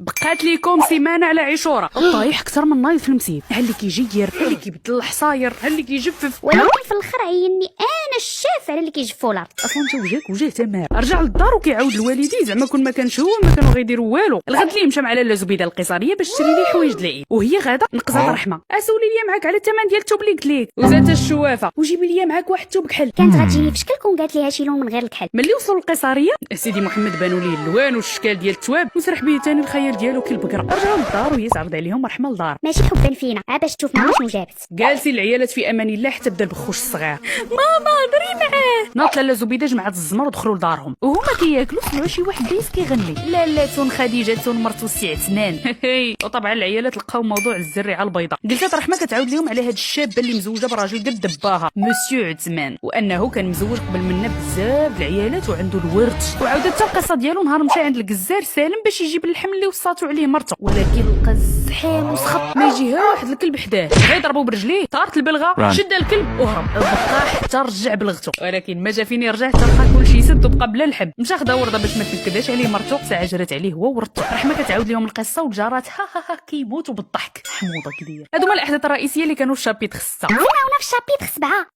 بقات ليكم سيمانه على عاشوره، الطايح اكثر من نايض في المسيد، ها اللي كيجير، ها اللي كيبدل الحصاير، ها اللي كيجفف، ولكن في الاخر عيني انا الشاف على اللي كيجفوا الارض. اصلا انت وجهك وجه تمام. رجع للدار وكيعاود لوالديه زعما كون ما كانش هو ما كانوا غيديروا والو. الغد اللي مشى مع لاله زبيده القيصريه باش تشري لي حوايج د العيد، وهي غاده نقزات رحمه اسولي لي معاك على الثمن ديال الثوب اللي قلت لك، وزات الشوافه وجيبي لي معاك واحد الثوب كحل. كانت غتجيني في شكل كون قالت ليها شي لون من غير الكحل. ملي وصلوا القيصريه سيدي محمد بانوا ليه اللوان والشكال ديال الثواب، وسرح به ثاني الخيال ديالو كالبقره. رجعوا للدار وهي تعرض عليهم رحمه لدار. ماشي حبا فينا باش تشوفنا شنو جابت. جالسين العيالات في امان الله حتى بدا البخوش الصغير. ماما هضري معاه. ناط لاله زبيده جمعت الزمر ودخلوا لدارهم وهما كياكلوا سمعوا شي واحد دايز كيغني لاله خديجه مرتو السي عتنان. وطبعا العيالات لقاو موضوع الزريعه البيضاء. قلت رحمه كتعاود لهم على هاد الشابه اللي مزوجه براجل قد دباها مسيو عثمان، وانه كان مزوج قبل منا بزاف العيالات وعنده الورث، وعاودت حتى القصه ديالو نهار مشى عند الجزار سالم باش يجيب اللحم اللي وصاتو عليه مرته، ولكن لقى الزحام وسخط ما يجي ها واحد الكلب حداه غيضربو برجليه. طارت البلغه شد الكلب وهرب، بقى حتى رجع بلغته، ولكن ما جا فين رجع تلقى كلشي سد وبقى بلا لحم. مشى خدا ورده باش ما تنكداش عليه مرته، ساعه جرات عليه هو ورثته. رحمه كتعاود لهم القصه والجارات ها كيموتوا بالضحك. حموضه كبيره. هادو هما الاحداث الرئيسيه اللي كانوا في شابيتر 6. هنا في الشابيتر 7